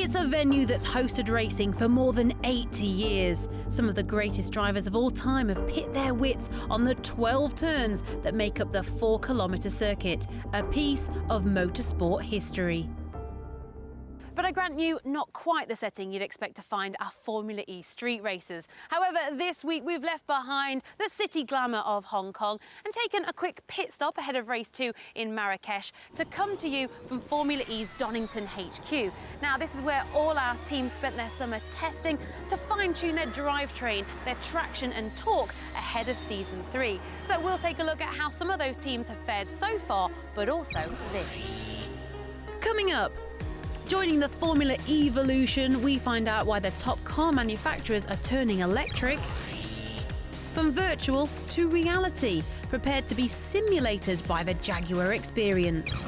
It's a venue that's hosted racing for more than 80 years. Some of the greatest drivers of all time have pit their wits on the 12 turns that make up the 4-kilometre circuit, a piece of motorsport history. But I grant you, not quite the setting you'd expect to find our Formula E street races. However, this week we've left behind the city glamour of Hong Kong and taken a quick pit stop ahead of race 2 in Marrakesh to come to you from Formula E's Donington HQ. Now, this is where all our teams spent their summer testing to fine-tune their drivetrain, their traction and torque ahead of season 3. So we'll take a look at how some of those teams have fared so far, but also this. Coming up, joining the Formula Evolution, we find out why the top car manufacturers are turning electric. From virtual to reality, prepared to be simulated by the Jaguar experience.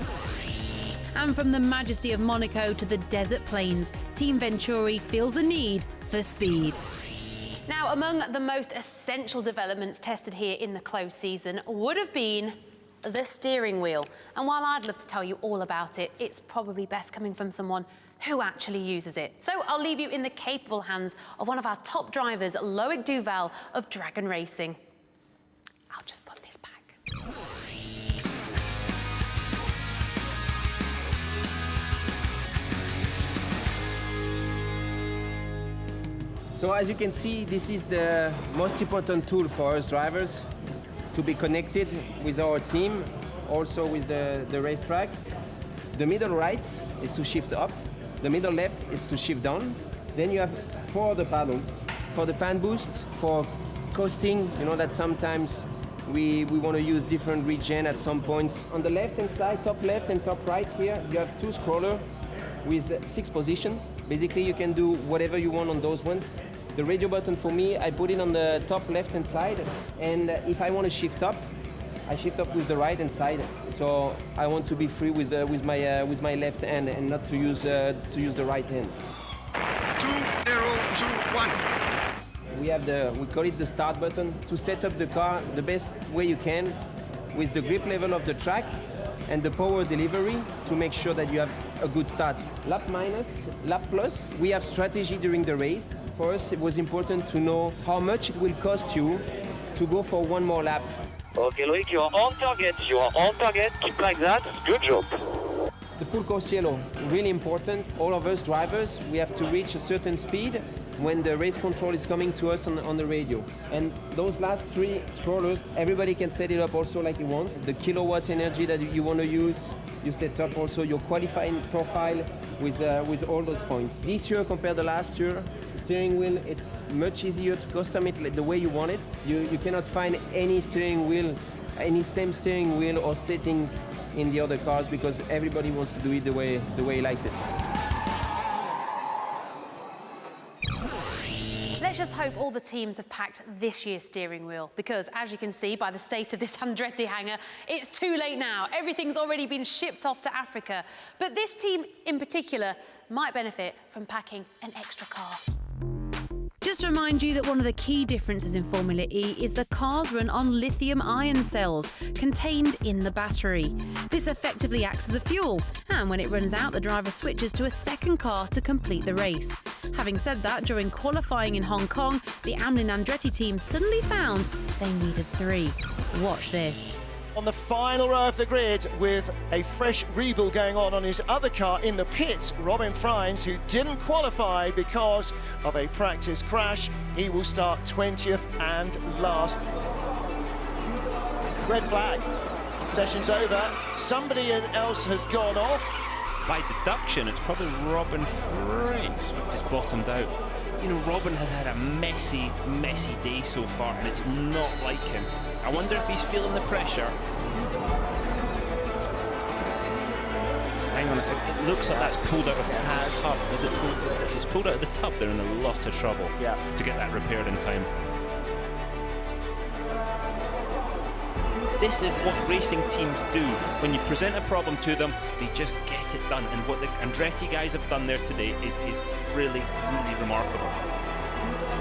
And from the majesty of Monaco to the desert plains, Team Venturi feels the need for speed. Now, among the most essential developments tested here in the closed season would have been the steering wheel. And while I'd love to tell you all about it, it's probably best coming from someone who actually uses it. So I'll leave you in the capable hands of one of our top drivers, Loic Duval of Dragon Racing. I'll just put this back. So as you can see, this is the most important tool for us drivers, to be connected with our team, also with the racetrack. The middle right is to shift up, the middle left is to shift down. Then you have 4 other paddles. For the fan boost, for coasting, you know that sometimes we want to use different regen at some points. On the left-hand side, top left and top right here, you have 2 scrollers with 6 positions. Basically, you can do whatever you want on those ones. The radio button for me, I put it on the top left-hand side, and if I want to shift up, I shift up with the right-hand side. So I want to be free with my left hand and not to use the right hand. 2, 0, 2, 1. We call it the start button to set up the car the best way you can with the grip level of the track and the power delivery to make sure that you have a good start. Lap minus, lap plus, we have strategy during the race. For us, it was important to know how much it will cost you to go for one more lap. Okay, Loic, you are on target. You are on target. Keep like that. Good job. The full course yellow, really important. All of us drivers, we have to reach a certain speed when the race control is coming to us on the radio. And those last 3 scrollers, everybody can set it up also like you want. The kilowatt energy that you want to use, you set up also your qualifying profile with all those points. This year compared to last year, the steering wheel, it's much easier to custom it the way you want it. You cannot find any steering wheel, any same steering wheel or settings in the other cars because everybody wants to do it the way he likes it. Let's just hope all the teams have packed this year's steering wheel because, as you can see by the state of this Andretti hangar, it's too late now. Everything's already been shipped off to Africa. But this team in particular might benefit from packing an extra car. Just to remind you that one of the key differences in Formula E is the cars run on lithium-ion cells contained in the battery. This effectively acts as the fuel, and when it runs out, the driver switches to a second car to complete the race. Having said that, during qualifying in Hong Kong, the Amlin Andretti team suddenly found they needed 3. Watch this. On the final row of the grid with a fresh rebuild going on his other car in the pits, Robin Freins, who didn't qualify because of a practice crash. He will start 20th and last. Red flag. Session's over. Somebody else has gone off. By deduction, it's probably Robin Freins who just bottomed out. You know, Robin has had a messy day so far, and it's not like him. I wonder if he's feeling the pressure. Hang on a second, it looks like that's pulled out of the tub. Is it pulled? If it's pulled out of the tub, they're in a lot of trouble to get that repaired in time. This is what racing teams do. When you present a problem to them, they just get it done. And what the Andretti guys have done there today is really, really remarkable.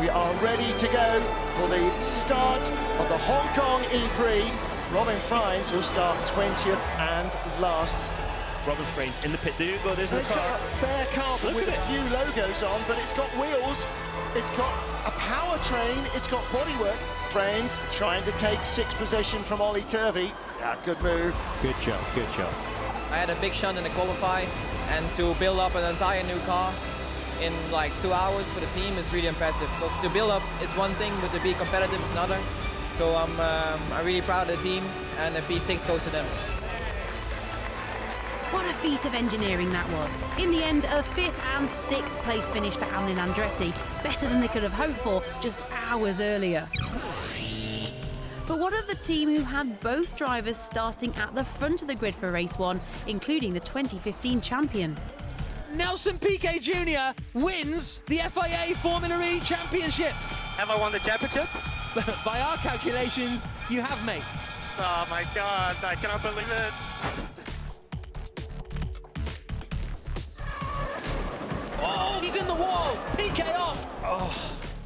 We are ready to go for the start of the Hong Kong E-Prix. Robin Freins will start 20th and last. Robin Frains in the pits. There you go, there's the It's car. got a bare carpet Look with at a few logos on, but it's got wheels, it's got a powertrain, it's got bodywork. Frains trying to take sixth position from Ollie Turvey. Yeah, good move. Good job, good job. I had a big shunt in the qualify, and to build up an entire new car in like 2 hours for the team is really impressive. But to build up is one thing, but to be competitive is another. So I'm really proud of the team, and the P6 goes to them. What a feat of engineering that was. In the end, a 5th and 6th place finish for Hamlin and Andretti, better than they could have hoped for just hours earlier. But what of the team who had both drivers starting at the front of the grid for race 1, including the 2015 champion? Nelson Piquet Jr. wins the FIA Formula E Championship. Have I won the championship? By our calculations, you have, mate. Oh my God, I cannot believe it. Oh, he's in the wall. Piquet off. Oh,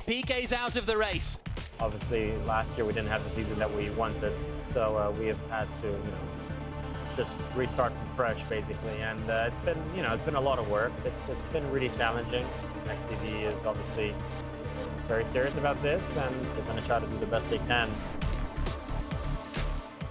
Piquet's out of the race. Obviously, last year we didn't have the season that we wanted, so we have had to, just restart from fresh, basically. And it's been a lot of work. It's been really challenging. XCV is obviously very serious about this, and they're going to try to do the best they can.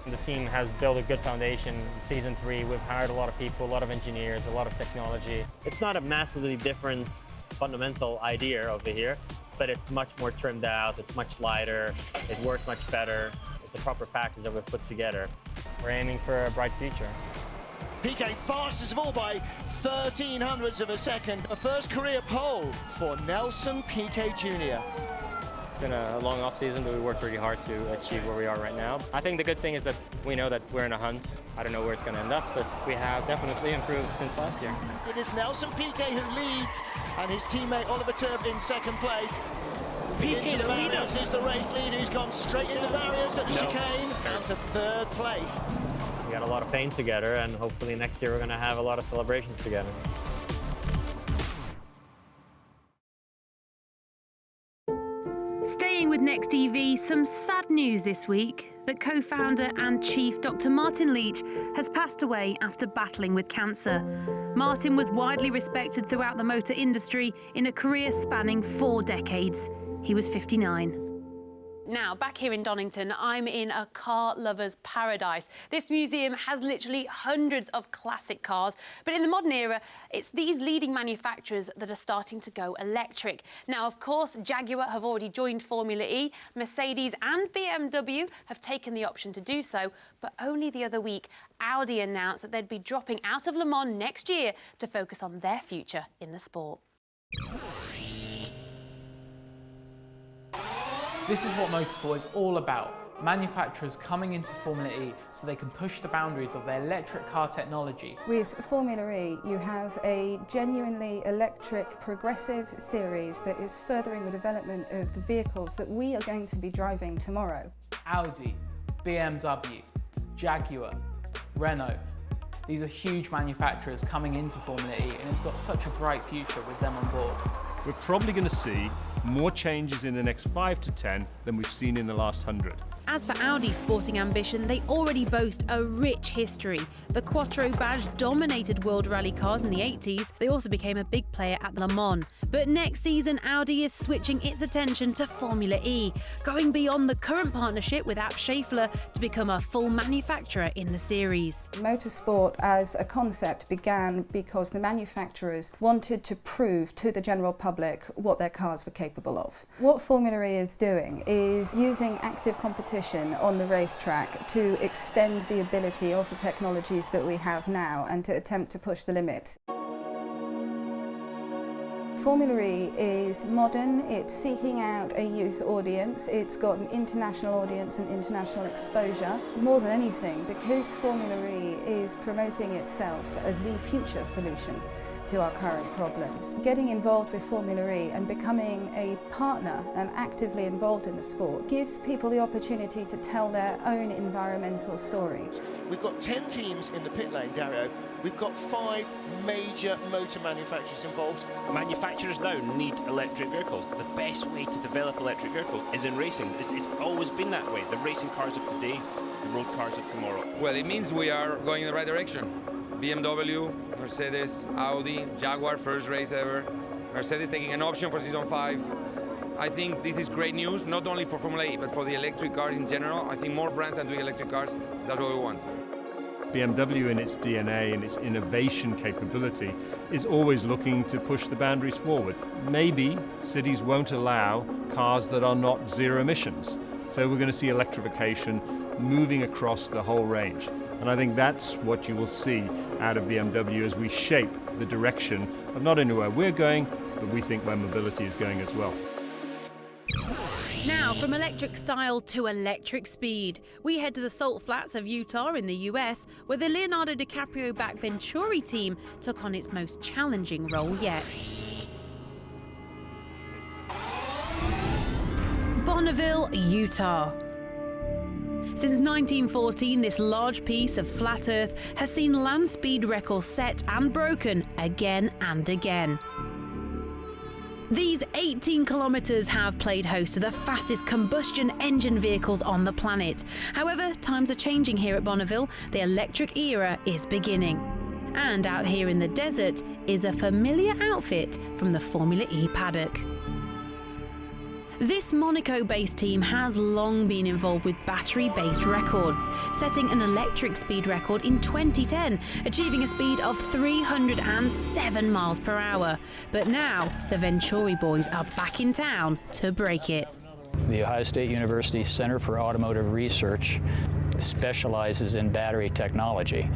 The team has built a good foundation. In season 3, we've hired a lot of people, a lot of engineers, a lot of technology. It's not a massively different fundamental idea over here, but it's much more trimmed out, it's much lighter, it works much better. It's a proper package that we've put together. We're aiming for a bright future. Piquet fastest of all by 1300ths of a second. A first career pole for Nelson Piquet Jr. It's been a long off-season, but we worked really hard to achieve where we are right now. I think the good thing is that we know that we're in a hunt. I don't know where it's going to end up, but we have definitely improved since last year. It is Nelson Piquet who leads, and his teammate Oliver Turvey in second place. Piquet, Into the leader. barriers is the race leader who's gone straight in the barriers at the chicane and to third place. We got a lot of pain together, and hopefully next year we're going to have a lot of celebrations together. Staying with Next EV, some sad news this week that co-founder and chief Dr. Martin Leach has passed away after battling with cancer. Martin was widely respected throughout the motor industry in a career spanning 4 decades. He was 59. Now, back here in Donington, I'm in a car lover's paradise. This museum has literally hundreds of classic cars, but in the modern era, it's these leading manufacturers that are starting to go electric. Now, of course, Jaguar have already joined Formula E, Mercedes and BMW have taken the option to do so, but only the other week, Audi announced that they'd be dropping out of Le Mans next year to focus on their future in the sport. This is what motorsport is all about. Manufacturers coming into Formula E so they can push the boundaries of their electric car technology. With Formula E, you have a genuinely electric, progressive series that is furthering the development of the vehicles that we are going to be driving tomorrow. Audi, BMW, Jaguar, Renault. These are huge manufacturers coming into Formula E, and it's got such a bright future with them on board. We're probably going to see more changes in the next 5 to 10 than we've seen in the last 100. As for Audi's sporting ambition, they already boast a rich history. The Quattro badge dominated World Rally cars in the 80s. They also became a big player at Le Mans. But next season, Audi is switching its attention to Formula E, going beyond the current partnership with Abt Schaeffler to become a full manufacturer in the series. Motorsport as a concept began because the manufacturers wanted to prove to the general public what their cars were capable of. What Formula E is doing is using active competition on the racetrack to extend the ability of the technologies that we have now and to attempt to push the limits. Formula E is modern, it's seeking out a youth audience, it's got an international audience and international exposure. More than anything, because Formula E is promoting itself as the future solution to our current problems. Getting involved with Formula E and becoming a partner and actively involved in the sport gives people the opportunity to tell their own environmental story. We've got 10 teams in the pit lane, Dario. We've got 5 major motor manufacturers involved. Manufacturers now need electric vehicles. The best way to develop electric vehicles is in racing. It's always been that way. The racing cars of today, the road cars of tomorrow. Well, it means we are going in the right direction. BMW, Mercedes, Audi, Jaguar, first race ever. Mercedes taking an option for season 5. I think this is great news, not only for Formula E, but for the electric cars in general. I think more brands are doing electric cars. That's what we want. BMW in its DNA and its innovation capability is always looking to push the boundaries forward. Maybe cities won't allow cars that are not zero emissions. So we're going to see electrification moving across the whole range. And I think that's what you will see out of BMW as we shape the direction of not only where we're going, but we think where mobility is going as well. Now, from electric style to electric speed, we head to the Salt Flats of Utah in the US, where the Leonardo DiCaprio-backed Venturi team took on its most challenging role yet. Bonneville, Utah. Since 1914, this large piece of flat Earth has seen land speed records set and broken again and again. These 18 kilometres have played host to the fastest combustion engine vehicles on the planet. However, times are changing here at Bonneville. The electric era is beginning. And out here in the desert is a familiar outfit from the Formula E paddock. This Monaco-based team has long been involved with battery-based records, setting an electric speed record in 2010, achieving a speed of 307 miles per hour. But now, the Venturi boys are back in town to break it. The Ohio State University Center for Automotive Research specializes in battery technology.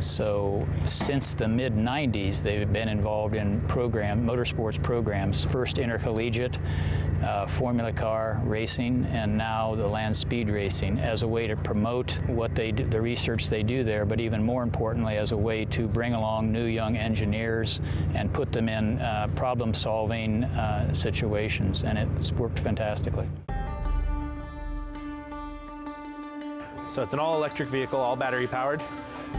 So since the mid-90s, they've been involved in motorsports programs, first intercollegiate, Formula car racing, and now the land speed racing, as a way to promote what they do, the research they do there, but even more importantly, as a way to bring along new young engineers and put them in problem-solving situations, and it's worked fantastically. So it's an all-electric vehicle, all battery-powered.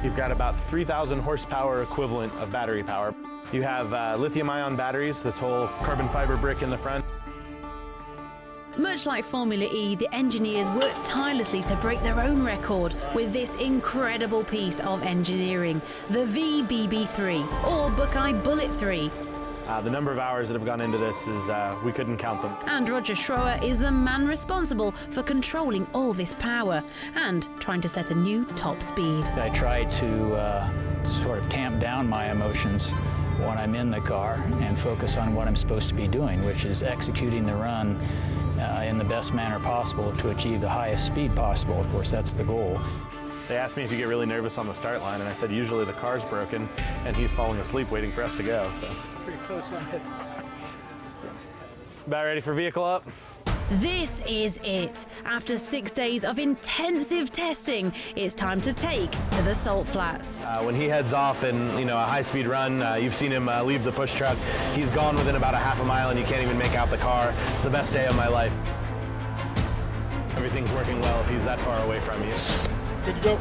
You've got about 3,000 horsepower equivalent of battery power. You have lithium-ion batteries, this whole carbon fiber brick in the front. Much like Formula E, the engineers worked tirelessly to break their own record with this incredible piece of engineering, the VBB3, or Buckeye Bullet 3. The number of hours that have gone into this is, we couldn't count them. And Roger Schroer is the man responsible for controlling all this power and trying to set a new top speed. I try to sort of tamp down my emotions when I'm in the car and focus on what I'm supposed to be doing, which is executing the run in the best manner possible to achieve the highest speed possible. Of course, that's the goal. They asked me if you get really nervous on the start line, and I said usually the car's broken and he's falling asleep waiting for us to go. So it's pretty close on hit. About ready for vehicle up? This is it. After 6 days of intensive testing, it's time to take to the Salt Flats. When he heads off in a high-speed run, you've seen him leave the push truck. He's gone within about a half a mile and you can't even make out the car. It's the best day of my life. Everything's working well if he's that far away from you. Good to go.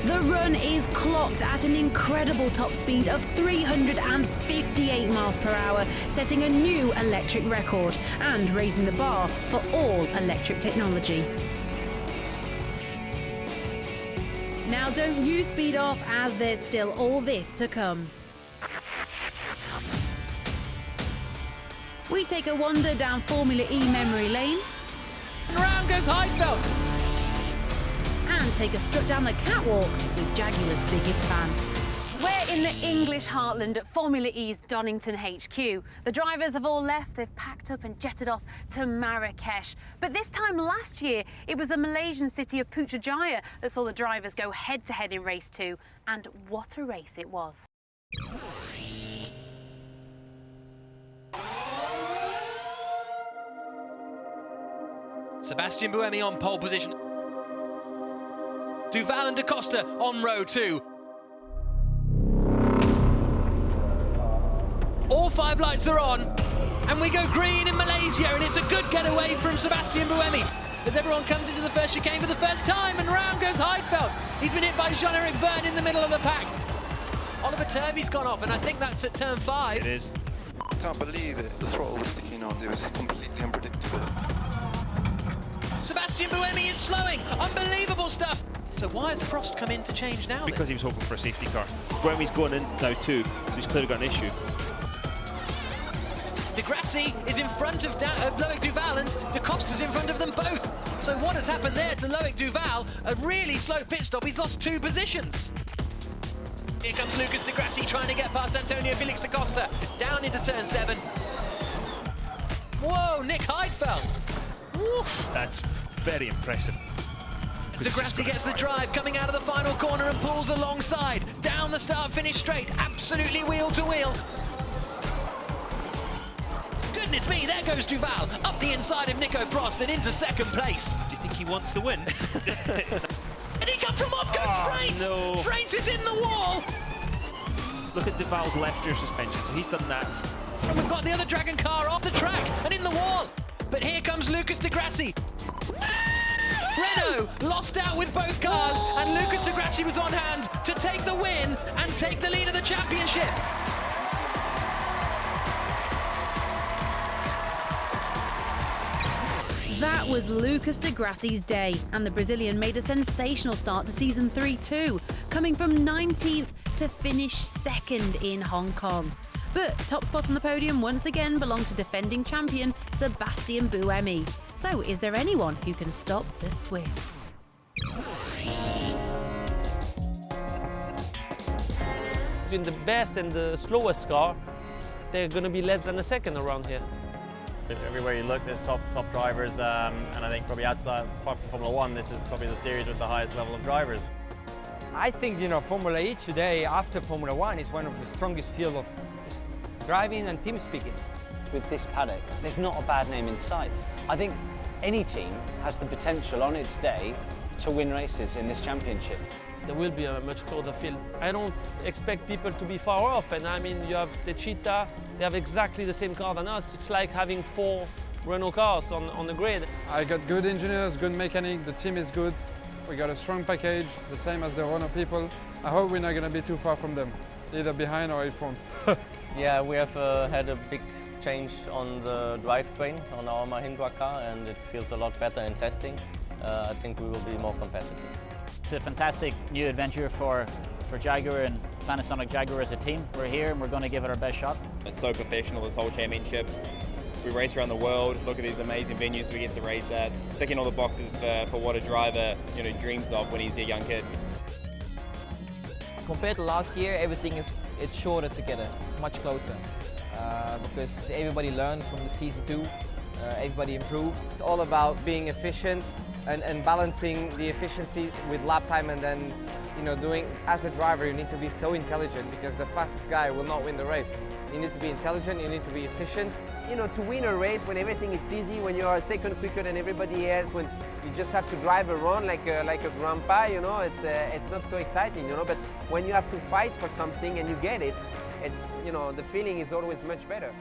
The run is clocked at an incredible top speed of 358 miles per hour, setting a new electric record and raising the bar for all electric technology. Now don't you speed off, as there's still all this to come. We take a wander down Formula E memory lane. Round goes Heidfeld. And take a strut down the catwalk with Jaguar's biggest fan. We're in the English heartland at Formula E's Donington HQ. The drivers have all left, they've packed up and jetted off to Marrakesh. But this time last year, it was the Malaysian city of Putrajaya that saw the drivers go head-to-head in race 2. And what a race it was. Sebastian Buemi on pole position. Duval and Da Costa on row 2. All 5 lights are on, and we go green in Malaysia, and it's a good getaway from Sebastian Buemi as everyone comes into the first chicane for the first time, and round goes Heidfeld. He's been hit by Jean-Eric Verne in the middle of the pack. Oliver Turvey's gone off, and I think that's at turn 5. It is. I can't believe it. The throttle was sticking on. It was completely unpredictable. Sebastian Buemi is slowing. Unbelievable stuff. So why has Prost come in to change now? Because he was hoping for a safety car. Buemi's going in now too, so he's clearly got an issue. De Grassi is in front of Loic Duval, and De Costa's in front of them both. So what has happened there to Loic Duval? A really slow pit stop. He's lost 2 positions. Here comes Lucas De Grassi trying to get past Antonio Felix da Costa. Down into turn 7. Whoa, Nick Heidfeld. Woof. That's very impressive. De Grassi gets the drive, coming out of the final corner and pulls alongside. Down the start-finish straight, absolutely wheel to wheel. Goodness me, there goes Duval, up the inside of Nico Prost and into second place. Do you think he wants to win? And he comes from off goes Freight! No. Freight is in the wall! Look at Duval's left rear suspension, so he's done that. And we've got the other Dragon car off the track and in the wall. But here comes Lucas De Grassi. Renault lost out with both cars, and Lucas De Grassi was on hand to take the win and take the lead of the championship. That was Lucas De Grassi's day, and the Brazilian made a sensational start to season 3 too, coming from 19th to finish 2nd in Hong Kong. But top spot on the podium once again belonged to defending champion Sebastian Buemi. So is there anyone who can stop the Swiss? Between the best and the slowest car, they're going to be less than a second around here. Everywhere you look, there's top drivers, and I think probably outside, apart from Formula 1, this is probably the series with the highest level of drivers. I think, Formula E today, after Formula 1, is one of the strongest fields of driving and team speaking. With this paddock, there's not a bad name in sight. I think any team has the potential on its day to win races in this championship. There will be a much closer field. I don't expect people to be far off, and I mean, you have the Cheetah, they have exactly the same car than us. It's like having 4 Renault cars on the grid. I got good engineers, good mechanic, the team is good. We got a strong package, the same as the Renault people. I hope we're not going to be too far from them, either behind or in front. Yeah, we have had a big change on the drivetrain on our Mahindra car, and it feels a lot better in testing. I think we will be more competitive. It's a fantastic new adventure for Jaguar and Panasonic Jaguar as a team. We're here and we're going to give it our best shot. It's so professional, this whole championship. We race around the world, look at these amazing venues we get to race at. It's ticking all the boxes for what a driver dreams of when he's a young kid. Compared to last year, everything it's shorter together, much closer. Because everybody learned from the season 2, everybody improved. It's all about being efficient and balancing the efficiency with lap time, and then doing, as a driver, you need to be so intelligent, because the fastest guy will not win the race. You need to be intelligent, you need to be efficient. To win a race when everything is easy, when you are a second quicker than everybody else, when you just have to drive around like a grandpa, it's not so exciting, But when you have to fight for something and you get it, it's the feeling is always much better.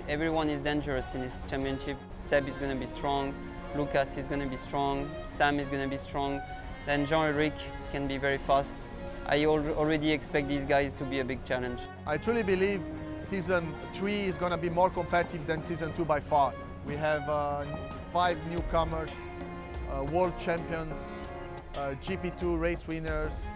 Everyone is dangerous in this championship. Seb is going to be strong, Lucas is going to be strong, Sam is going to be strong, then Jean-Eric can be very fast. I already expect these guys to be a big challenge. I truly believe Season 3 is going to be more competitive than Season 2 by far. We have 5 newcomers, world champions, GP2 race winners.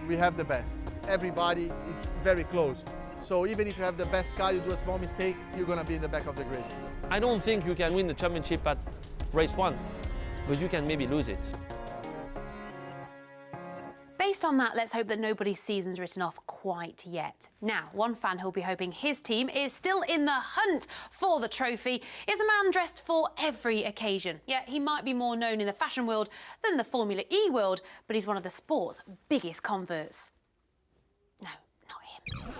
We have the best. Everybody is very close. So even if you have the best car, you do a small mistake, you're going to be in the back of the grid. I don't think you can win the championship at race 1, but you can maybe lose it. Based on that, let's hope that nobody's season's written off quite yet. Now, one fan who'll be hoping his team is still in the hunt for the trophy is a man dressed for every occasion. Yeah, he might be more known in the fashion world than the Formula E world, but he's one of the sport's biggest converts. No, not him.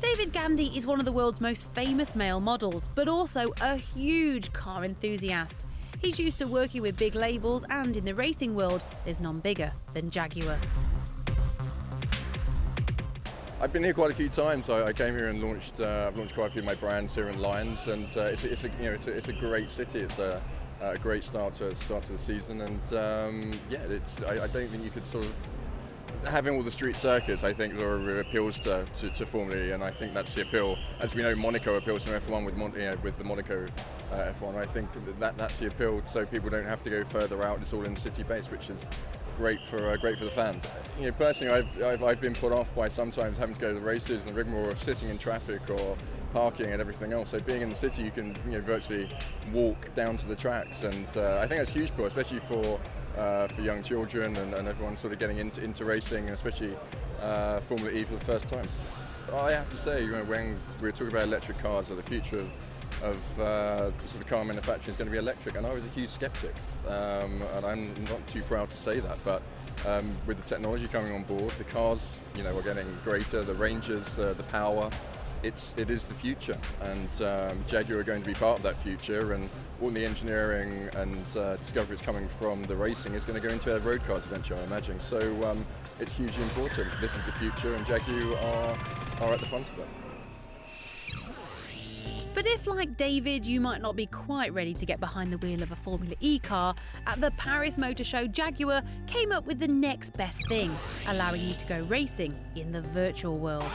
David Gandy is one of the world's most famous male models, but also a huge car enthusiast. He's used to working with big labels, and in the racing world, there's none bigger than Jaguar. I've been here quite a few times. I came here and I've launched quite a few of my brands here in Lions, and it's a great city. It's a great start to the season, and I don't think you could sort of having all the street circuits, I think, appeals to Formula E, and I think that's the appeal. As we know, Monaco appeals to F1 with the Monaco F1. I think that's the appeal, so people don't have to go further out. It's all in city base, which is great for the fans. Personally, I've been put off by sometimes having to go to the races and the rigmarole of sitting in traffic or parking and everything else. So being in the city, you can virtually walk down to the tracks, and I think that's a huge pull, especially for young children and everyone sort of getting into racing, and especially Formula E for the first time. I have to say, when we were talking about electric cars, the future of sort of car manufacturing is going to be electric, and I was a huge skeptic, and I'm not too proud to say that, but with the technology coming on board, the cars, are getting greater, the ranges, the power. It is the future, and Jaguar are going to be part of that future, and all the engineering and discoveries coming from the racing is going to go into their road cars eventually, I imagine. So it's hugely important. This is the future, and Jaguar are at the front of it. But if, like David, you might not be quite ready to get behind the wheel of a Formula E car, at the Paris Motor Show, Jaguar came up with the next best thing, allowing you to go racing in the virtual world.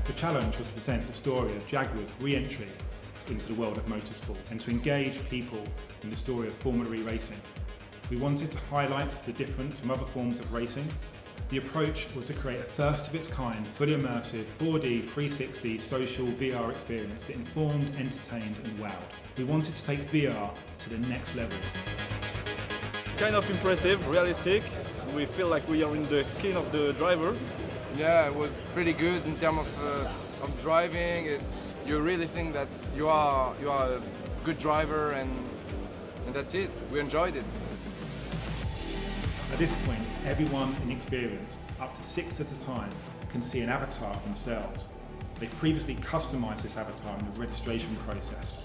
The challenge was to present the story of Jaguar's re-entry into the world of motorsport and to engage people in the story of Formula E racing. We wanted to highlight the difference from other forms of racing. The approach was to create a first-of-its-kind, fully immersive, 4D, 360 social VR experience that informed, entertained and wowed. We wanted to take VR to the next level. Kind of impressive, realistic. We feel like we are in the skin of the driver. Yeah, it was pretty good in terms of driving. You really think that you are a good driver, and that's it. We enjoyed it. At this point, everyone in the experience, up to 6 at a time, can see an avatar of themselves. They've previously customised this avatar in the registration process.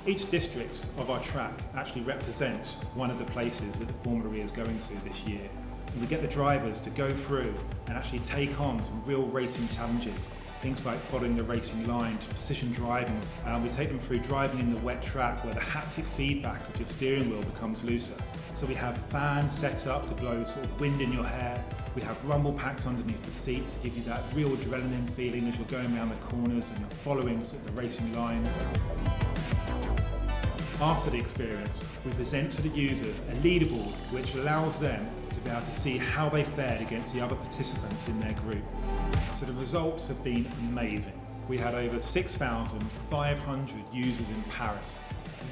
Each district of our track actually represents one of the places that the Formula E is going to this year. And we get the drivers to go through and actually take on some real racing challenges. Things like following the racing line, precision driving. We take them through driving in the wet track where the haptic feedback of your steering wheel becomes looser. So we have fans set up to blow sort of wind in your hair. We have rumble packs underneath the seat to give you that real adrenaline feeling as you're going around the corners and you're following sort of the racing line. After the experience, we present to the users a leaderboard which allows them to be able to see how they fared against the other participants in their group. So the results have been amazing. We had over 6,500 users in Paris,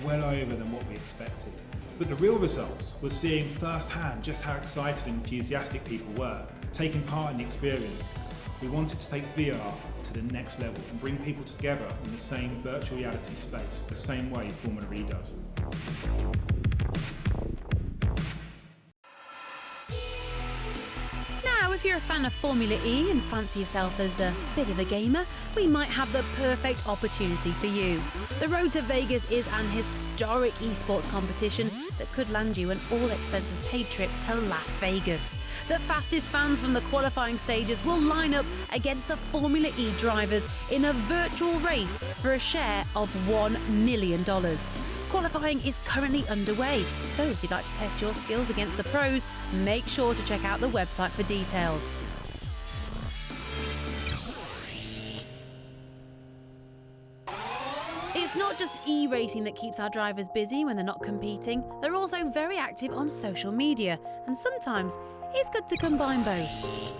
well over than what we expected. But the real results was seeing firsthand just how excited and enthusiastic people were, taking part in the experience. We wanted to take VR to the next level and bring people together in the same virtual reality space, the same way Formula E does. Now, if you're a fan of Formula E and fancy yourself as a bit of a gamer, we might have the perfect opportunity for you. The Road to Vegas is an historic esports competition that could land you an all-expenses-paid trip to Las Vegas. The fastest fans from the qualifying stages will line up against the Formula E drivers in a virtual race for a share of $1 million. Qualifying is currently underway, so if you'd like to test your skills against the pros, make sure to check out the website for details. It's not just e-racing that keeps our drivers busy when they're not competing. They're also very active on social media, and sometimes it's good to combine both.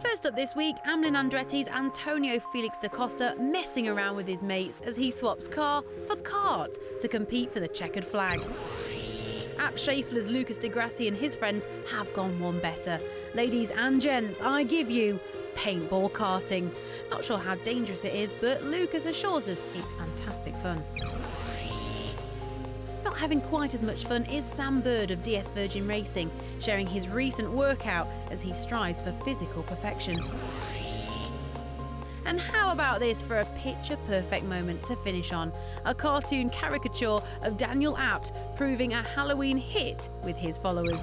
First up this week, Amlin Andretti's Antonio Felix da Costa messing around with his mates as he swaps car for kart to compete for the checkered flag. App Schaeffler's Lucas de Grassi and his friends have gone one better. Ladies and gents, I give you paintball karting. Not sure how dangerous it is, but Lucas assures us it's fantastic fun. Not having quite as much fun is Sam Bird of DS Virgin Racing, sharing his recent workout as he strives for physical perfection. And how about this for a picture-perfect moment to finish on? A cartoon caricature of Daniel Abt proving a Halloween hit with his followers.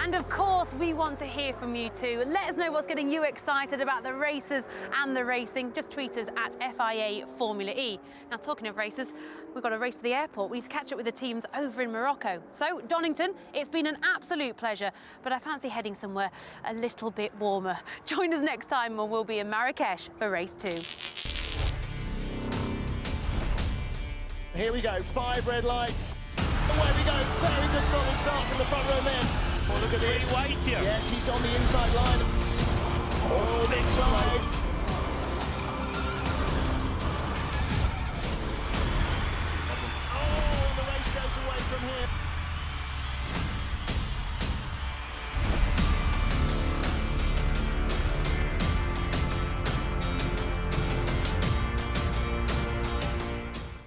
And of course, we want to hear from you too. Let us know what's getting you excited about the races and the racing. Just tweet us at FIA Formula E. Now, talking of races, we've got a race to the airport. We need to catch up with the teams over in Morocco. So, Donington, it's been an absolute pleasure, but I fancy heading somewhere a little bit warmer. Join us next time when we'll be in Marrakesh for race 2. Here we go, 5 red lights. Away we go, very good solid start from the front row men. Oh, look at this. Yes, he's on the inside line. Oh, big slide.